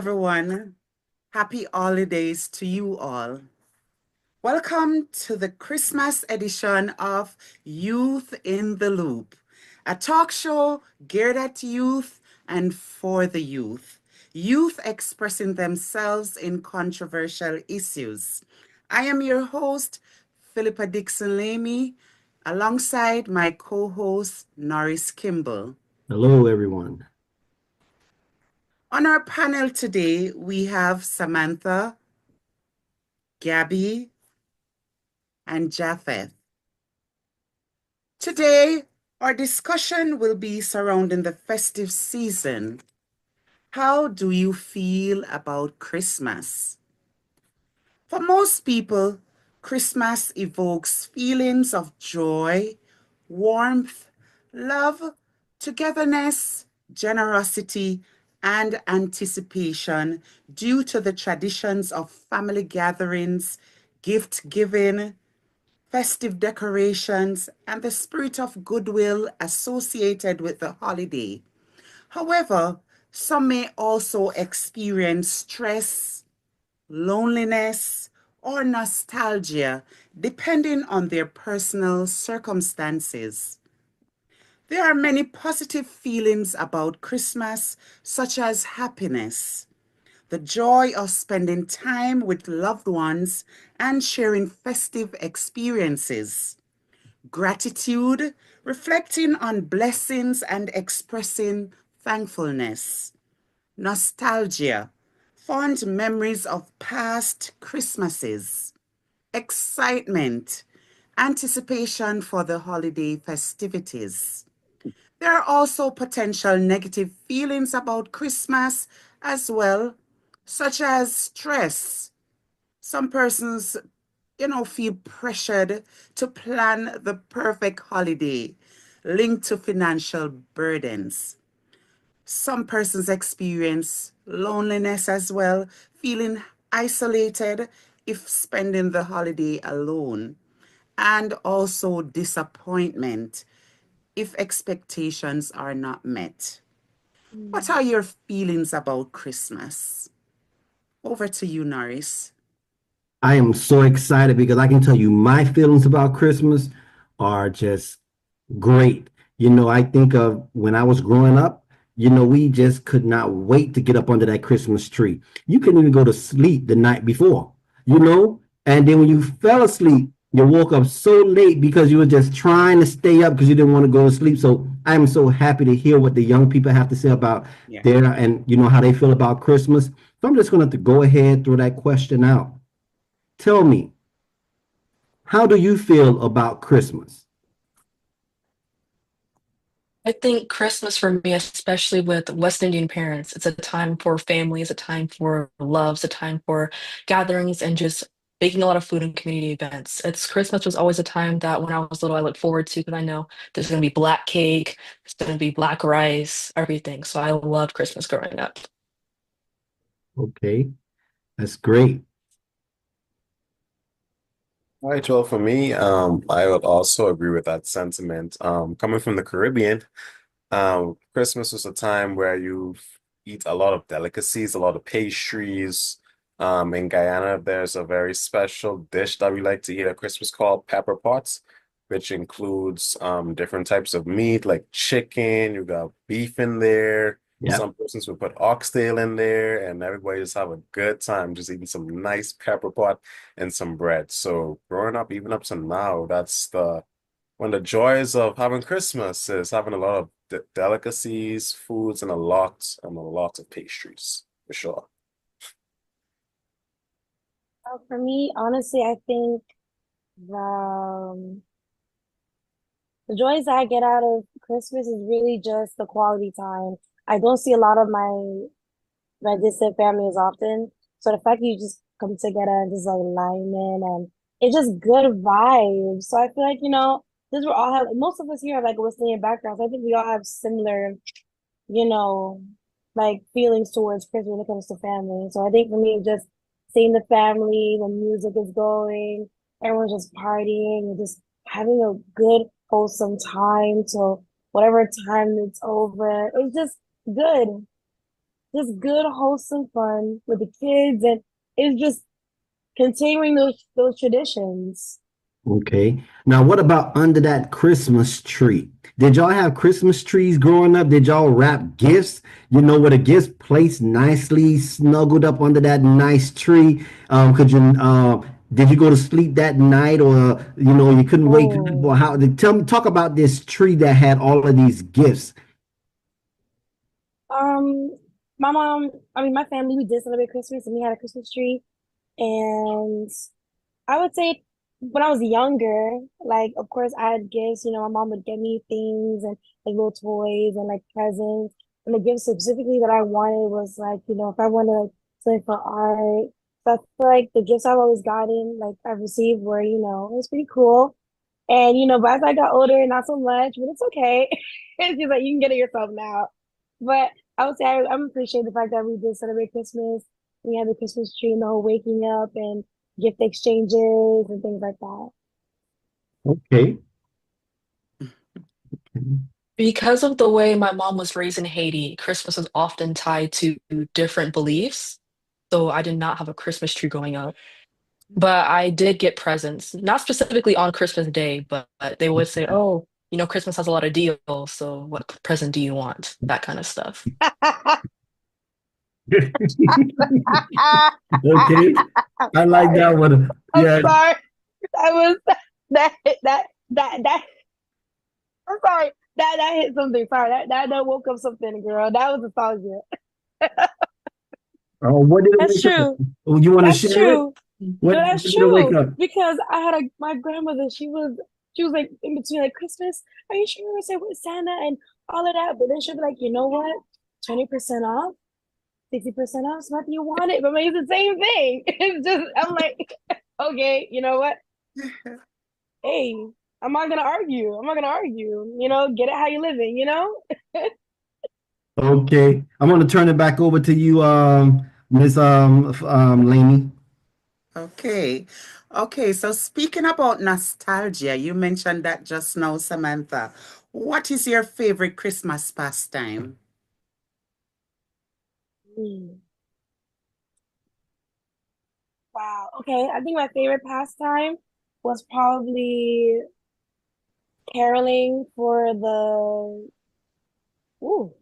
everyone. Happy holidays to you all. Welcome to the Christmas edition of Youth in the Loop, a talk show geared at youth and for the youth. Youth expressing themselves in controversial issues. I am your host, Philippa Dixon Lamy, alongside my co-host, Norris Kimball. Hello, everyone. On our panel today, we have Samantha, Gabby, and Japheth. Today, our discussion will be surrounding the festive season. How do you feel about Christmas? For most people, Christmas evokes feelings of joy, warmth, love, togetherness, generosity, and anticipation due to the traditions of family gatherings, gift giving, festive decorations, and the spirit of goodwill associated with the holiday. However, some may also experience stress, loneliness, or nostalgia, depending on their personal circumstances. There are many positive feelings about Christmas, such as happiness, the joy of spending time with loved ones and sharing festive experiences, gratitude, reflecting on blessings and expressing thankfulness, nostalgia, fond memories of past Christmases, excitement, anticipation for the holiday festivities. There are also potential negative feelings about Christmas as well, such as stress. Some persons, feel pressured to plan the perfect holiday linked to financial burdens. Some persons experience loneliness as well, feeling isolated if spending the holiday alone, and also disappointment if expectations are not met. What Mm. are your feelings about Christmas? Over to you, Norris. I am so excited because I can tell you my feelings about Christmas are just great. I think of when I was growing up, we just could not wait to get up under that Christmas tree. You couldn't even go to sleep the night before, and then when you fell asleep, you woke up so late because you were just trying to stay up because you didn't want to go to sleep. So I'm so happy to hear what the young people have to say about Yeah. their and how they feel about Christmas. So I'm just going to have to go ahead, throw that question out. Tell me, how do you feel about Christmas? I think Christmas for me, especially with West Indian parents, it's a time for family, it's a time for love, it's a time for gatherings and just baking a lot of food and community events. It's Christmas was always a time that when I was little I looked forward to because I know there's gonna be black cake, there's gonna be black rice, everything. So I loved Christmas growing up. Okay, that's great. All right, well, for me, I would also agree with that sentiment. Coming from the Caribbean, Christmas is a time where you eat a lot of delicacies, a lot of pastries. In Guyana, there's a very special dish that we like to eat at Christmas called pepper pots, which includes different types of meat like chicken, you got beef in there. Yeah. Some persons will put oxtail in there, and everybody just have a good time just eating some nice pepper pot and some bread. So growing up, even up to now, that's the one of the joys of having Christmas is having a lot of delicacies, foods, and a lot of pastries for sure. For me, honestly, I think the joys I get out of Christmas is really just the quality time. I don't see a lot of my distant family as often, so the fact you just come together and just like alignment and it's just good vibes. So I feel like since we all have most of us here have like West Indian backgrounds, I think we all have similar you know, like feelings towards Christmas when it comes to family. So I think for me, just seeing the family, the music is going, everyone's just partying and just having a good, wholesome time till whatever time it's over. It's just good. just good, wholesome fun with the kids, and it's just continuing those traditions. Okay. Now, what about under that Christmas tree? Did y'all have Christmas trees growing up? Did y'all wrap gifts? You know, with the gifts placed nicely snuggled up under that nice tree? Could you did you go to sleep that night, or you couldn't wake up? Or Oh, how? Tell me, talk about this tree that had all of these gifts. um, my mom, I mean, my family, we did celebrate Christmas, and we had a Christmas tree, and I would say when I was younger, like of course I had gifts, my mom would get me things and like little toys and like presents. And the gift specifically that I wanted was like, if I wanted like something for art. So I feel like the gifts I've always gotten, like I've received were, it was pretty cool. And but as I got older, not so much, but it's okay. It's just like you can get it yourself now. But I would say I'm appreciate the fact that we did celebrate Christmas. We had the Christmas tree and the whole waking up and gift exchanges and things like that. Okay. Because of the way my mom was raised in Haiti, Christmas was often tied to different beliefs. So I did not have a Christmas tree growing up. But I did get presents, not specifically on Christmas Day, but they would say, oh, Christmas has a lot of deals. So what present do you want? That kind of stuff. Okay. I I'm like sorry. that one. I'm Yeah. sorry. That was that that I'm sorry. That hit something. Sorry. That woke up something, girl. That was nostalgia. Oh, what did it That's wake up? true. Oh, you want to That's share it? true. What, No, what that's did it wake true. up? Because I had my grandmother, she was like in between like Christmas, are you sure I said with Santa and all of that? But then she'll be like, you know what? 20% off, 60% off, so nothing you want it, but it's the same thing. It's just I'm like, okay, you know what? Hey, I'm not gonna argue. I'm not gonna argue. Get it how you living. Okay. I'm going to turn it back over to you, Miss Lainey. Okay. Okay, so speaking about nostalgia, you mentioned that just now, Samantha. What is your favorite Christmas pastime? Hmm. Wow. Okay, I think my favorite pastime was probably caroling for ooh,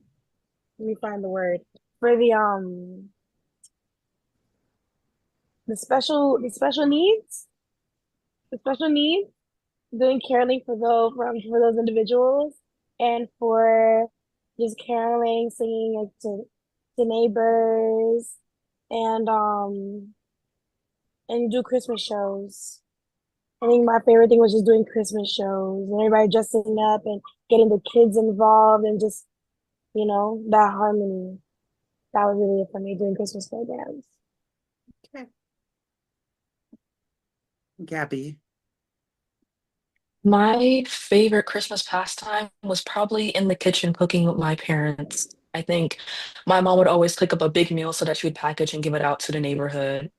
let me find the word. For the special needs, the special needs, doing caroling for those individuals and for just caroling, singing like to neighbors and do Christmas shows. I think my favorite thing was just doing Christmas shows and everybody dressing up and getting the kids involved and just, that harmony. That was really it for me doing Christmas programs. Okay. Gabby. My favorite Christmas pastime was probably in the kitchen cooking with my parents. I think my mom would always cook up a big meal so that she would package and give it out to the neighborhood.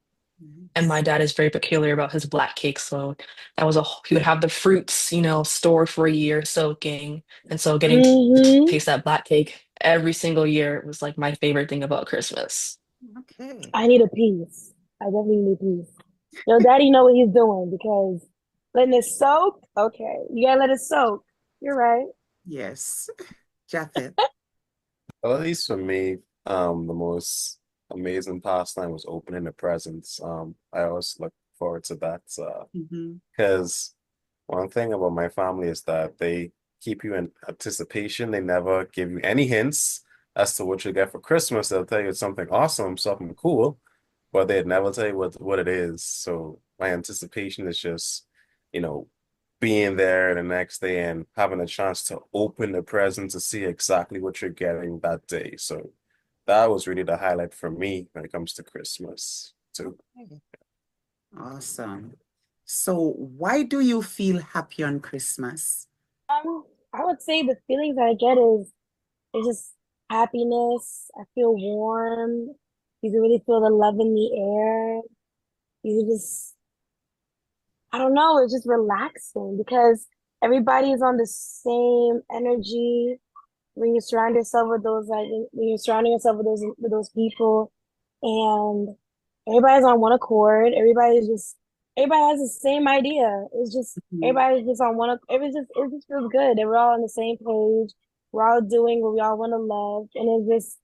And Nice. my dad is very peculiar about his black cake, so he would have the fruits, stored for a year soaking. And so getting to Hmm. taste that black cake every single year was like my favorite thing about Christmas. Okay. I need a piece. I definitely need a piece. Daddy know what he's doing because letting it soak. Okay, you gotta let it soak. You're right. Yes. Japheth. Well, at least for me, the most amazing pastime was opening the presents. I always look forward to that. Hmm. Because one thing about my family is that they keep you in anticipation. They never give you any hints as to what you get for Christmas. They'll tell you it's something awesome, something cool, but they'd never tell you what it is. So my anticipation is just, you know, being there the next day and having a chance to open the present to see exactly what you're getting that day. So that was really the highlight for me when it comes to Christmas too. Awesome. So, why do you feel happy on Christmas? I would say the feelings I get is it's just happiness. I feel warm. You can really feel the love in the air. You just, I don't know, it's just relaxing because everybody is on the same energy. when you surround yourself with those like when you're surrounding yourself with those people and everybody's on one accord, everybody has the same idea. It's just Mhm. everybody's just on one it just feels good. That we're all on the same page. We're all doing what we all want to love and it's just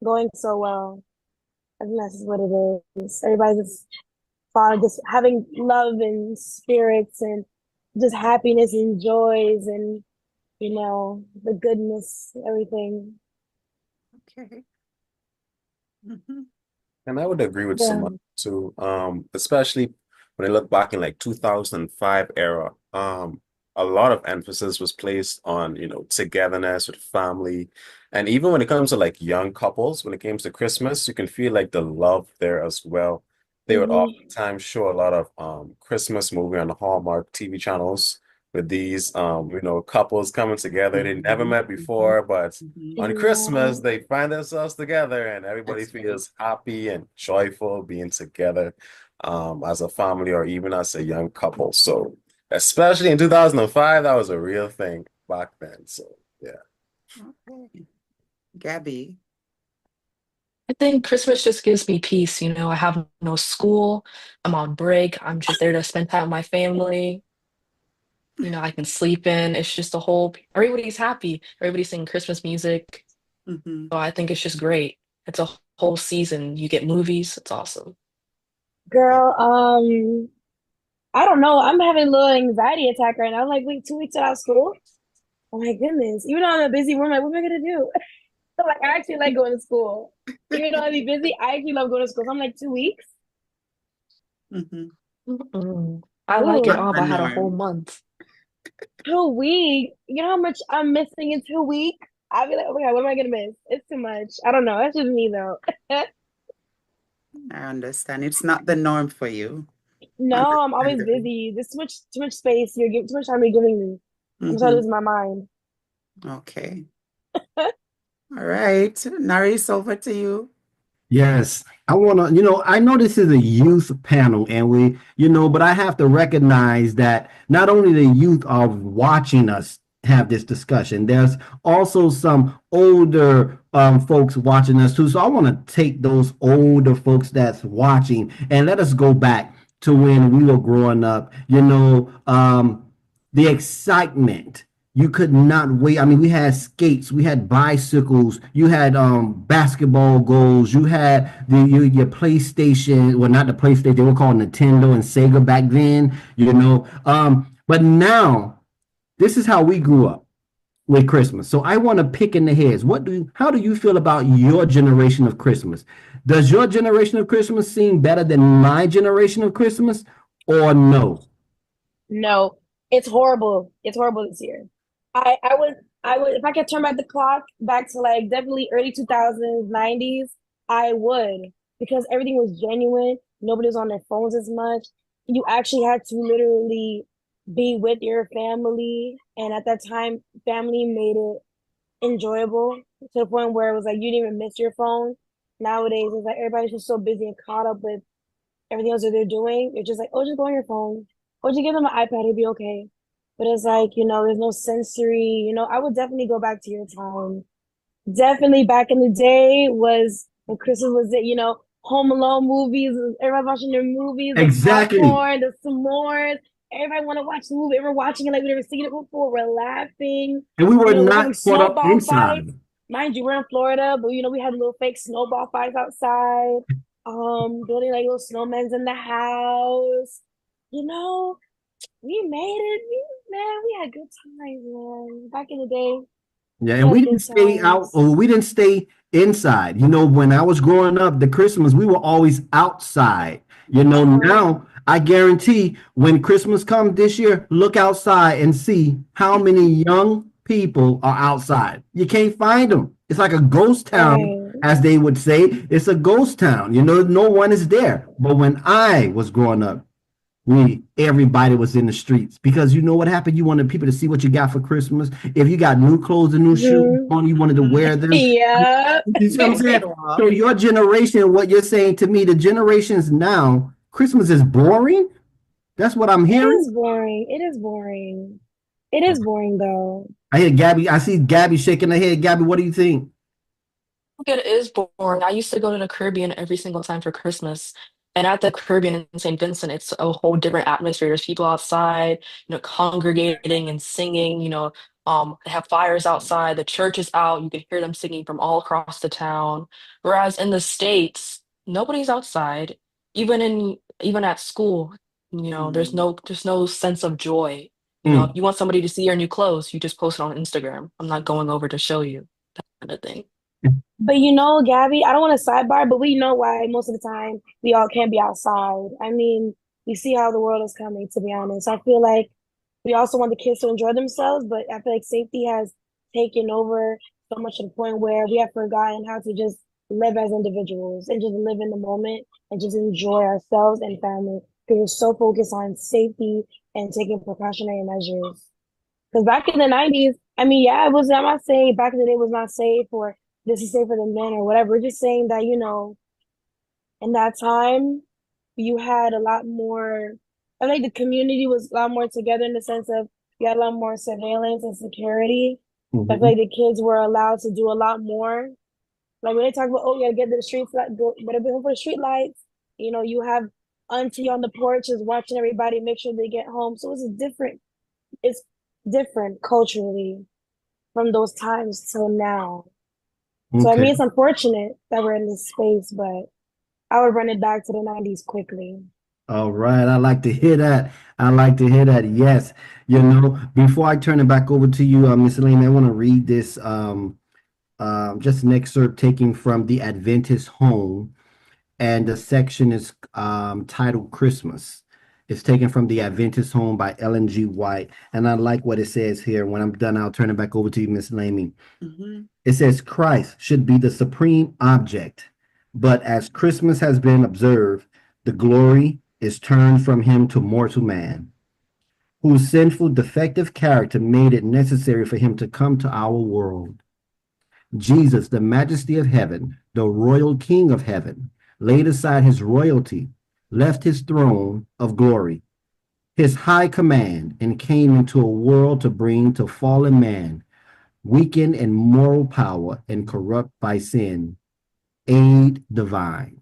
going so well. I think that's just what it is. Everybody's just fun, just having love and spirits and just happiness and joys and the goodness, everything. Okay. Mhm. And I would agree with Yeah. Samantha too. Especially when I look back in like 2005 era, a lot of emphasis was placed on, togetherness with family. And even when it comes to like young couples, when it comes to Christmas, you can feel like the love there as well. They would Hmm. oftentimes show a lot of Christmas movie on the Hallmark TV channels with these couples coming together. They never Mhm. met Mhm. before, but Mhm. on Yeah. Christmas, they find themselves together and everybody That's right. feels happy and joyful being together as a family or even as a young couple. So, especially in 2005, that was a real thing back then. So, yeah. Okay. Gabby. I think Christmas just gives me peace. I have no school. I'm on break. I'm just there to spend time with my family. I can sleep in. It's just everybody's happy. Everybody's singing Christmas music. Mhm. So I think it's just great. It's a whole season. You get movies. It's awesome. Girl, I don't know. I'm having a little anxiety attack right now. I'm like, wait, 2 weeks without school? Oh my goodness. Even though I'm a busy woman, like, what am I gonna do? Like, I actually like going to school. Even though I be busy, I actually love going to school. So I'm like, 2 weeks? Mhm. Mm-mm. I like it Not Ooh, off. the I had a whole norm. month. 2 weeks? You know how much I'm missing in 2 weeks? I'll be like, oh my God, what am I gonna miss? It's too much. I don't know. That's just me though. I understand. It's not the norm for you. No, I'm always Understandable. busy. There's too much space. You're giving too much time you're giving me. I'm starting to Mhm. lose my mind. Okay. All right. Naris, over to you. Yes, I want to, I know this is a youth panel and but I have to recognize that not only the youth are watching us have this discussion, there's also some older folks watching us too. So I want to take those older folks that's watching and let us go back to when we were growing up, the excitement. You could not wait. I mean, we had skates, we had bicycles, you had basketball goals, you had your PlayStation, well, not the PlayStation, they were called Nintendo and Sega back then, But now this is how we grew up with Christmas. So I want to pick in the heads. How do you feel about your generation of Christmas? Does your generation of Christmas seem better than my generation of Christmas, or no? No, it's horrible. It's horrible this year. I would if I could turn back the clock back to like definitely early 2000s, 90s, I would because everything was genuine. Nobody was on their phones as much. You actually had to literally be with your family, and at that time, family made it enjoyable to the point where it was like you didn't even miss your phone. Nowadays, it's like everybody's just so busy and caught up with everything else that they're doing. You're just like, oh, just go on your phone. Or just give them an iPad, it'll be okay. But it's like, there's no sensory, I would definitely go back to your time. Definitely back in the day was when Christmas was it, Home Alone movies, everybody watching their movies, the Exactly. popcorn, the s'mores. Everybody want to watch the movie. We're watching it like we never seen it before. We're laughing. And we were We're having not caught up snowball fights. inside. Mind you, we're in Florida, but we had little fake snowball fights outside. Building like little snowmen in the house. You know, we made it. We had good times, man. Back in the day, Yeah, we and we had didn't good stay out times. or we didn't stay inside. When I was growing up, the Christmas, we were always outside. Uh-huh. Now I guarantee when Christmas comes this year, look outside and see how many young people are outside. You can't find them. It's like a ghost town, Right. as they would say. It's a ghost town. No one is there. But when I was growing up, everybody was in the streets because you know what happened. You wanted people to see what you got for Christmas. If you got new clothes and new shoes Hmm. on, you wanted to wear them. Yeah. You see what I'm saying? Show So off. your generation, what you're saying to me, the generations now, Christmas is boring. That's what I'm It hearing. is boring. It is boring. It is boring though. I see Gabby shaking her head. Gabby, what do you think? It is boring. I used to go to the Caribbean every single time for Christmas. And at the Caribbean in St. Vincent, it's a whole different atmosphere. There's people outside, congregating and singing, they have fires outside, the church is out, you can hear them singing from all across the town. Whereas in the States, nobody's outside. Even at school, Mm. there's no sense of joy. If Mm, you want somebody to see your new clothes, you just post it on Instagram. I'm not going over to show you, that kind of thing. But Gabby, I don't want to sidebar, but we know why most of the time we all can't be outside. I mean, we see how the world is coming, to be honest. I feel like we also want the kids to enjoy themselves, but I feel like safety has taken over so much to the point where we have forgotten how to just live as individuals and just live in the moment and just enjoy ourselves and family because we're so focused on safety and taking precautionary measures. Because back in the 90s, I mean, yeah, it was, I'm not saying back in the day was not safe or this is safer than men or whatever. We're just saying that, in that time, you had a lot more, I think the community was a lot more together in the sense of you had a lot more surveillance and security. I feel mhm. like the kids were allowed to do a lot more. Like when they talk about, oh, you gotta get the streets, like, go, better be home for the street lights. You have auntie on the porch is watching everybody, make sure they get home. So it's different culturally from those times till now. So I Okay. mean, it's unfortunate that we're in this space, but I would run it back to the 90s quickly. All right. I like to hear that. I like to hear that. Yes. Before I turn it back over to you, Miss Elaine, I want to read this just an excerpt taken from the Adventist Home, and the section is titled Christmas. It's taken from the Adventist Home by Ellen G. White, and I like what it says here. When I'm done, I'll turn it back over to you, Miss Elaine. Mhm. It says Christ should be the supreme object, but as Christmas has been observed, the glory is turned from him to mortal man, whose sinful, defective character made it necessary for him to come to our world. Jesus, the majesty of heaven, the royal king of heaven, laid aside his royalty, left his throne of glory, his high command, and came into a world to bring to fallen man, weakened in moral power and corrupt by sin, aid divine.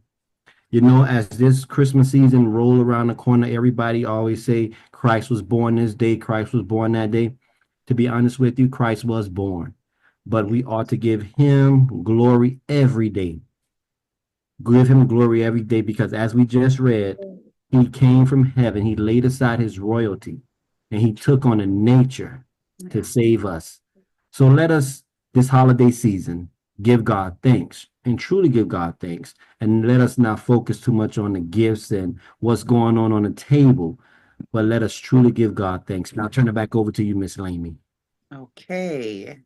As this Christmas season roll around the corner, everybody always say Christ was born this day, Christ was born that day. To be honest with you, Christ was born, but we ought to give him glory every day. Give him glory every day because as we just read, he came from heaven. He laid aside his royalty and he took on a nature to Yeah. save us. So let us, this holiday season, give God thanks and truly give God thanks. And let us not focus too much on the gifts and what's going on the table, but let us truly give God thanks. Now, I'll turn it back over to you, Miss Lamy. Okay.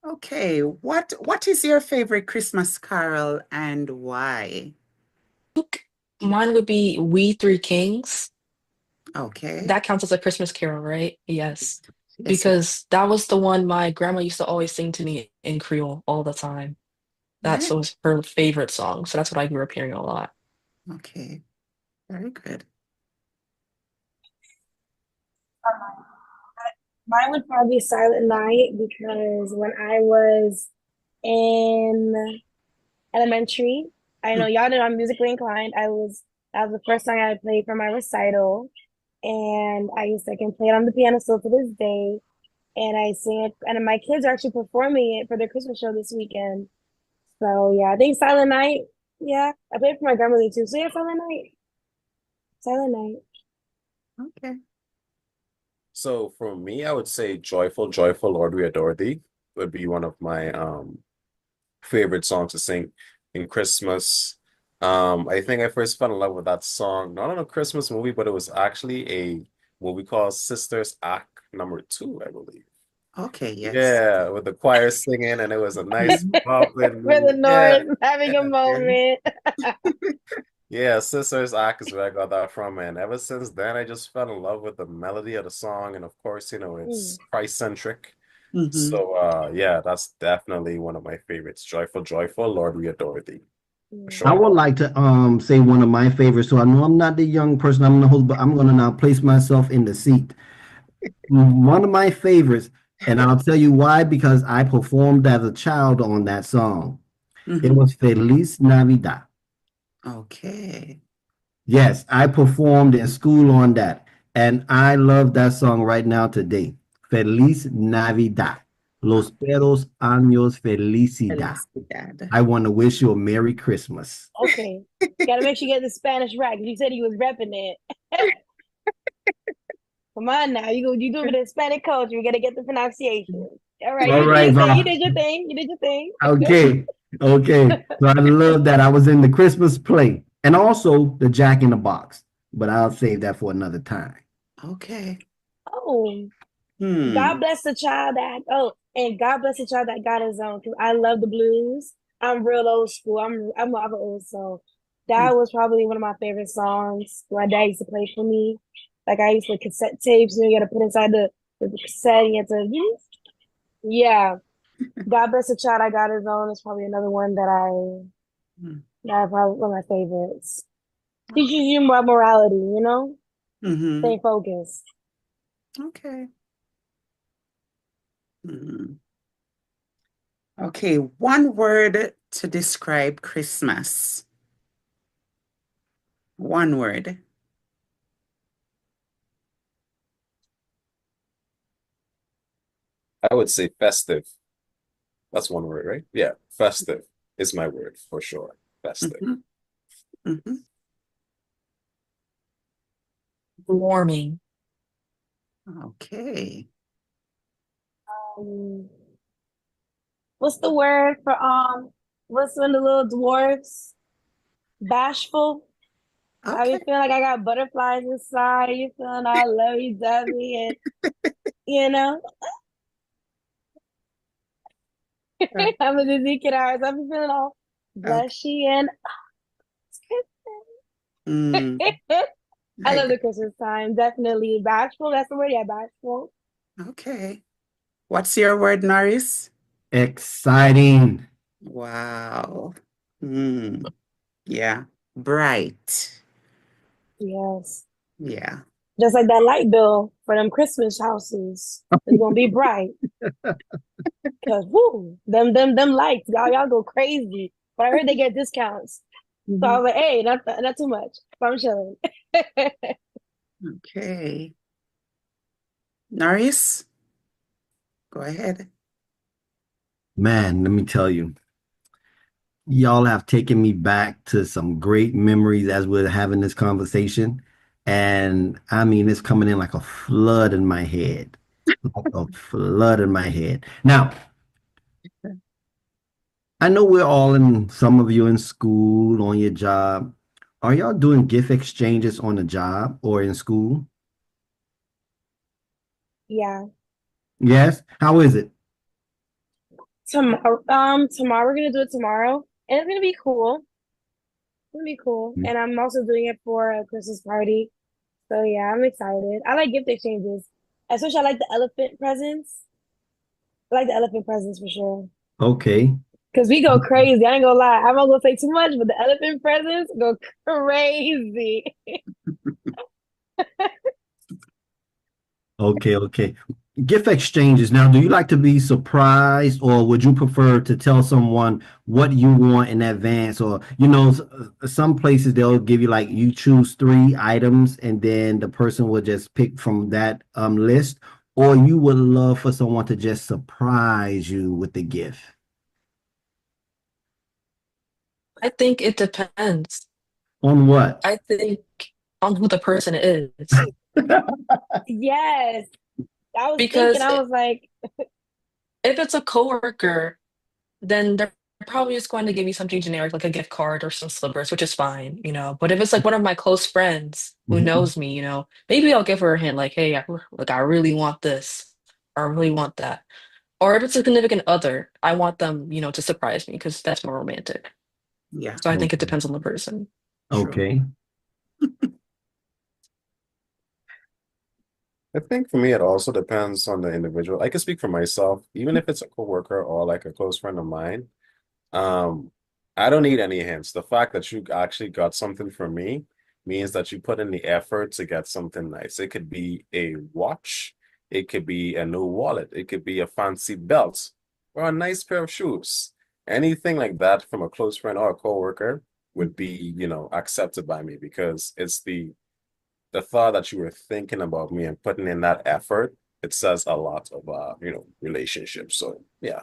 Okay. What is your favorite Christmas carol and why? Mine would be We Three Kings. Okay. That counts as a Christmas carol, right? Yes. Yes. Because that was the one my grandma used to always sing to me in Creole all the time. That's Yeah. was her favorite song. So that's what I grew up hearing a lot. Okay. Very good. Mine would probably be Silent Night because when I was in elementary, I know Mm. y'all know I'm musically inclined. That was the first song I played for my recital, and I can play it on the piano still to this day. And I sing it, and my kids are actually performing it for their Christmas show this weekend. So yeah, I think Silent Night. Yeah, I played for my grandmother too. So yeah, Silent Night. Silent Night. Okay. So for me, I would say Joyful, Joyful, Lord, We Adore Thee would be one of my favorite songs to sing in Christmas. I think I first fell in love with that song, not in a Christmas movie, but it was actually a movie called Sisters Act number 2, I believe. Okay. Yes. Yeah, with the choir singing, and it was a nice poppin' Brother movie. Yeah, Norris having a Okay. moment. yeah, Sisters Act is where I got that from, and ever since then, I just fell in love with the melody of the song, and of course, it's Mm. Christ-centric. Hmm. So, yeah, that's definitely one of my favorites. Joyful, Joyful, Lord, We Adore Thee. For Mm. I sure. would like to say one of my favorites. So I know I'm not the young person, I'm the host, but I'm gonna now place myself in the seat. One of my favorites, and I'll tell you why, because I performed as a child on that song. It Mhm. was Feliz Navidad. Okay. Yes, I performed in school on that, and I love that song right now today. Feliz Navidad. Oh, Los peros años felicidad. felicidad. I want to wish you a Merry Christmas. Okay. Gotta make sure you get the Spanish right, because you said he was repping it. Come on now. You do it for the Hispanic culture. We gotta get the pronunciation. All right, All you did right, your thing. You bro. did your thing. You did your thing. Okay. Okay. So I love that. I was in the Christmas play and also the Jack in the Box, but I'll save that for another time. Okay. Oh, God Hmm. bless the child that and God bless the child that got his own. Because I love the blues. I'm real old school. I'm of an old soul. That was probably one of my favorite songs. My dad used to play for me. Like I used to cassette tapes. You got to put inside the cassette. And you have to, yeah. God bless the child I got his own is probably another one that I probably one of my favorites. Teaches you more morality, Mm-hmm. stay focused. Okay. Hmm. Okay. One word to describe Christmas. One word. I would say festive. That's one word, right? Yeah, festive is my word for sure. Festive. Mm-hmm. Mm-hmm. Warming. Okay. Um, what's the word for what's when the little dwarfs bashful? I Okay. be feeling like I got butterflies inside. You feeling all lovey dovey and you know I'm a Disney kid hours. I be feeling all Okay. blushy and Mm, I I love got, the Christmas time. Definitely bashful. That's the word. Yeah, bashful. okay. What's your word, Norris? Exciting. Wow. Mm, yeah. Bright. Yes. Yeah. Just like that light bill for them Christmas houses. It's gonna be bright. Cause whoo, them lights, y'all go crazy. But I heard they get discounts. So I Mhm. was like, hey, not too much. So I'm chilling. Okay. Norris, go ahead. Man, let me tell you, y'all have taken me back to some great memories as we're having this conversation. And I mean, it's coming in like a flood in my head, like a flood in my head. Now, I know we're all in, some of you in school, on your job. Are y'all doing gift exchanges on the job or in school? Yeah. Yes. How is it? Tomorrow we're gonna do it tomorrow. And it's gonna be cool. It's gonna be cool. And I'm also doing it for a Christmas party. So yeah, I'm excited. I like gift exchanges. Especially I like the elephant presents. I like the elephant presents for sure. Okay. Cause we go crazy. I ain't gonna lie. I'm not gonna say too much, but the elephant presents go crazy. Okay, okay. Gift exchanges. Now, do you like to be surprised or would you prefer to tell someone what you want in advance? Or, some places they'll give you like you choose three items and then the person will just pick from that list. Or you would love for someone to just surprise you with the gift. I think it depends. On what? I think on who the person is. Yes. I was thinking, Because I was like, if it's a coworker, then they're probably just going to give me something generic, like a gift card or some slippers, which is fine, you know. But if it's like one of my close friends who Mhm. knows me, maybe I'll give her a hint, like, hey, like I really want this, or I really want that. Or if it's a significant other, I want them, to surprise me because that's more romantic. Yeah, So I think it Okay. depends on the person. true. Okay. I think for me, it also depends on the individual. I can speak for myself, even if it's a coworker or like a close friend of mine. Um, I don't need any hints. The fact that you actually got something from me means that you put in the effort to get something nice. It could be a watch, It could be a new wallet. It could be a fancy belt or a nice pair of shoes. Anything like that from a close friend or a coworker would be, accepted by me because it's the thought that you were thinking about me and putting in that effort. It says a lot of relationships. So yeah.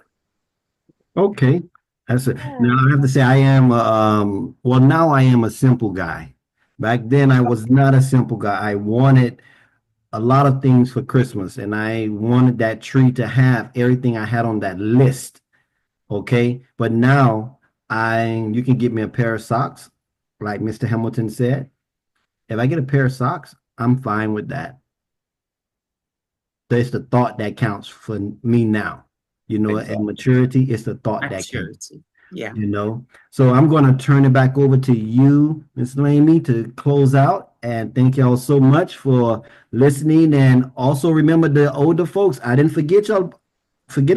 Okay. That's it. Now Yeah. I have to say I am well now I am a simple guy. Back then I was not a simple guy. I wanted a lot of things for Christmas and I wanted that tree to have everything I had on that list. Okay. But now you can get me a pair of socks, like Mr. Hamilton said. If I get a pair of socks, I'm fine with that. So it's the thought that counts for me now. And Exactly. maturity is the thought that counts. Maturity. Yeah. So I'm going to turn it back over to you, Ms. Lamy, to close out. And thank y'all so much for listening. And also remember the older folks. I didn't forget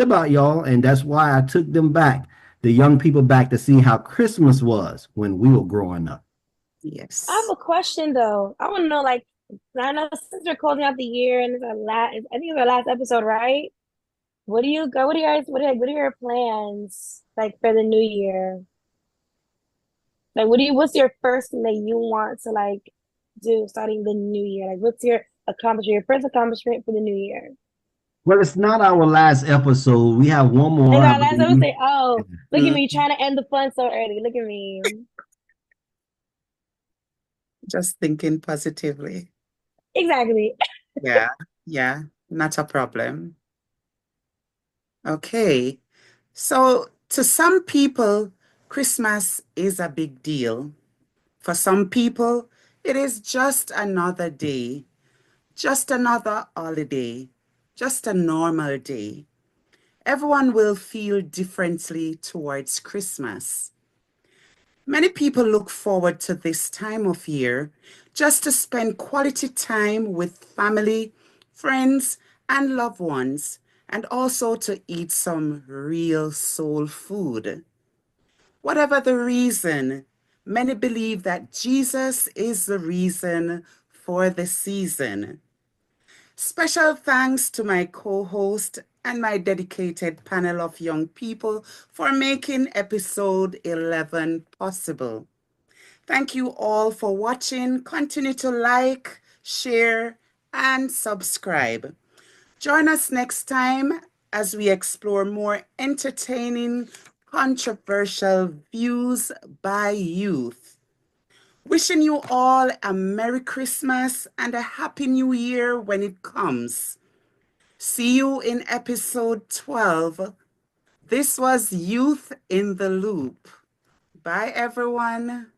about y'all. And that's why I took them back, the young people back to see how Christmas was when we were growing up. I have Yes. a question though. I want to know, like, I know since we're closing out the year and it's our last, I think it's our last episode, right? What do you go? What are you guys? What are your plans like for the new year? Like, what's your first thing that you want to like do starting the new year? Like, what's your accomplishment, your first accomplishment for the new year? Well, it's not our last episode. We have one Is more, I our last episode? believe. Say, oh, look at Mm, me trying to end the fun so early. Look at me. just thinking positively. Exactly. Yeah. Yeah. Not a problem. Okay. So, to some people, Christmas is a big deal. For some people, it is just another day, just another holiday, just a normal day. Everyone will feel differently towards Christmas. Many people look forward to this time of year just to spend quality time with family, friends, and loved ones, and also to eat some real soul food. Whatever the reason, many believe that Jesus is the reason for the season. Special thanks to my co-host and my dedicated panel of young people for making episode 11 possible. Thank you all for watching. Continue to like, share, and subscribe. Join us next time as we explore more entertaining, controversial views by youth. Wishing you all a Merry Christmas and a Happy New Year when it comes. See you in episode 12. This was Youth in the Loop. Bye, everyone.